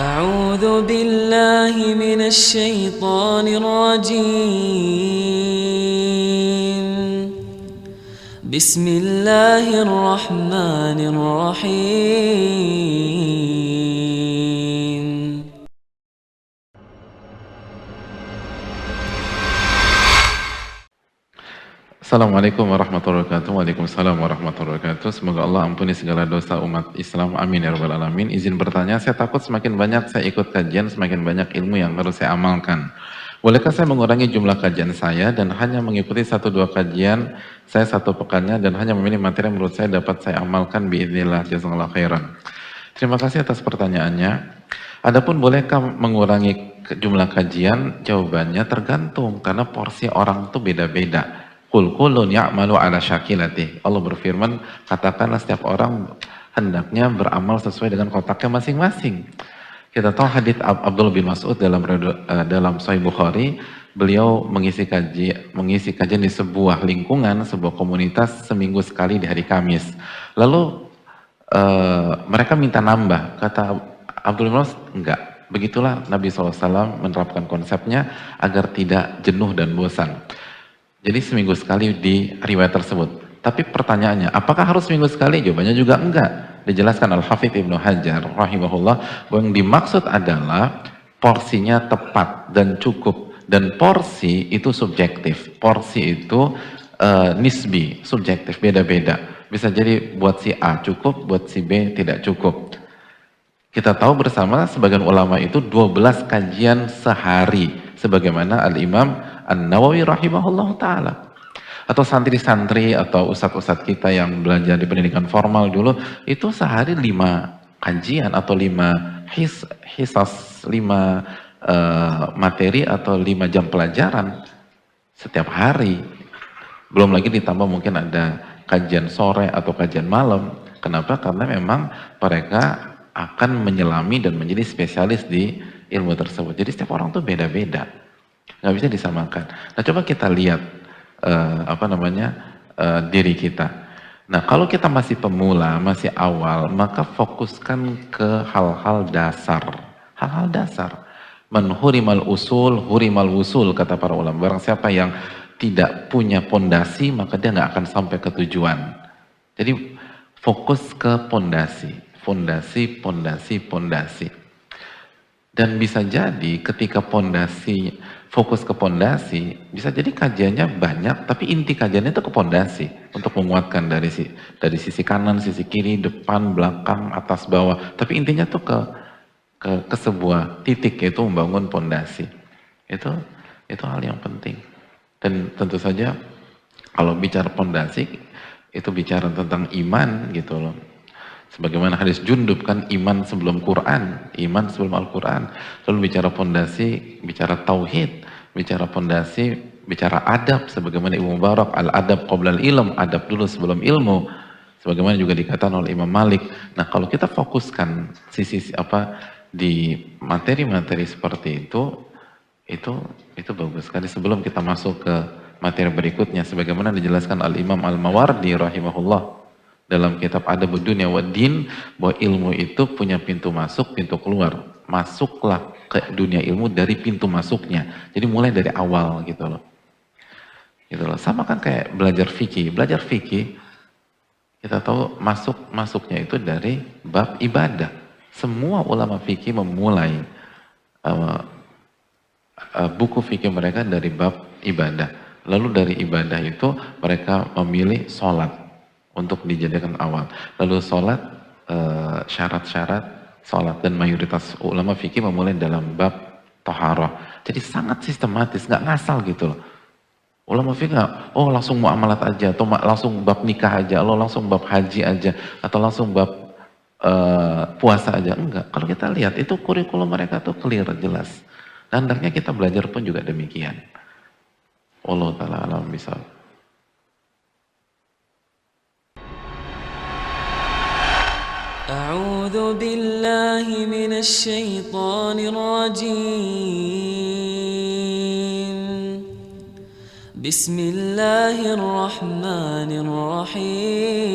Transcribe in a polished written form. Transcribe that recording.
أعوذ بالله من الشيطان الرجيم بسم الله الرحمن الرحيم Assalamualaikum warahmatullahi wabarakatuh. Waalaikumsalam warahmatullahi wabarakatuh. Semoga Allah ampuni segala dosa umat Islam. Amin ya rabbal alamin. Izin bertanya, saya takut semakin banyak saya ikut kajian, semakin banyak ilmu yang harus saya amalkan. Bolehkah saya mengurangi jumlah kajian saya dan hanya mengikuti 1-2 kajian saya satu pekannya dan hanya memilih materi yang menurut saya dapat saya amalkan biidznillah. Jazakallahu khairan. Terima kasih atas pertanyaannya. Adapun bolehkah mengurangi jumlah kajian? Jawabannya tergantung karena porsi orang itu beda-beda. Qul kullun ya'malu ala syakilati. Allah berfirman, katakanlah setiap orang hendaknya beramal sesuai dengan kotaknya masing-masing. Kita tahu hadits Abdullah bin Mas'ud dalam Sahih Bukhari, beliau mengisi kajian di sebuah lingkungan, sebuah komunitas seminggu sekali di hari Kamis. Lalu mereka minta nambah, kata Abdullah bin Mas'ud, enggak. Begitulah Nabi SAW menerapkan konsepnya agar tidak jenuh dan bosan. Jadi seminggu sekali di riwayat tersebut. Tapi pertanyaannya, apakah harus seminggu sekali? Jawabannya juga enggak. Dijelaskan Al-Hafidz Ibnu Hajar rahimahullah bahwa yang dimaksud adalah porsinya tepat dan cukup. Dan porsi itu subjektif. Porsi itu nisbi, subjektif, beda-beda. Bisa jadi buat si A cukup, buat si B tidak cukup. Kita tahu bersama sebagian ulama itu 12 kajian sehari. Sebagaimana Al-Imam An-Nawawi rahimahullah ta'ala. Atau santri-santri atau ustadz-ustadz kita yang belajar di pendidikan formal dulu, itu sehari 5 kajian atau 5 hisas, 5 materi atau 5 jam pelajaran setiap hari. Belum lagi ditambah mungkin ada kajian sore atau kajian malam. Kenapa? Karena memang mereka akan menyelami dan menjadi spesialis di ilmu tersebut. Jadi setiap orang tuh beda-beda, nggak bisa disamakan. Nah coba kita lihat diri kita. Nah kalau kita masih pemula, masih awal, maka fokuskan ke hal-hal dasar. Hal-hal dasar. Man hurimal usul, hurimal wusul, kata para ulama. Barang siapa yang tidak punya pondasi, maka dia nggak akan sampai ke tujuan. Jadi fokus ke pondasi. Pondasi. Dan bisa jadi ketika pondasi, fokus ke pondasi, bisa jadi kajiannya banyak, tapi inti kajiannya itu ke pondasi untuk menguatkan dari sisi kanan, sisi kiri, depan, belakang, atas, bawah. Tapi intinya tuh ke sebuah titik, yaitu membangun pondasi. Itu hal yang penting. Dan tentu saja kalau bicara pondasi, itu bicara tentang iman gitu loh. Sebagaimana hadis Jundub kan, iman sebelum Quran, iman sebelum Al-Quran. Lalu bicara pondasi, bicara tauhid, bicara pondasi, bicara adab. Sebagaimana Ibnu Mubarak, al-adab qoblal ilm, adab dulu sebelum ilmu. Sebagaimana juga dikatakan oleh Imam Malik. Nah kalau kita fokuskan di materi-materi seperti itu bagus sekali. Sebelum kita masuk ke materi berikutnya, sebagaimana dijelaskan Al-Imam Al-Mawardi rahimahullah dalam kitab Adabud Dunya wad Din, bahwa ilmu itu punya pintu masuk, pintu keluar. Masuklah ke dunia ilmu dari pintu masuknya. Jadi mulai dari awal gitu loh. Sama kan kayak belajar fikih. Belajar fikih, kita tahu masuknya itu dari bab ibadah. Semua ulama fikih memulai buku fikih mereka dari bab ibadah. Lalu dari ibadah itu mereka memilih sholat untuk dijadikan awal. Lalu sholat, syarat-syarat sholat, dan mayoritas ulama fikih memulai dalam bab taharah. Jadi sangat sistematis, nggak ngasal gitu loh. Ulama fikih langsung muamalat aja, atau langsung bab nikah aja, langsung bab haji aja, atau langsung bab puasa aja. Enggak. Kalau kita lihat itu kurikulum mereka tuh clear, jelas. Dan hendaknya kita belajar pun juga demikian. Wallahu ta'ala alam bisawab. أعوذ بالله من الشيطان الرجيم بسم الله الرحمن الرحيم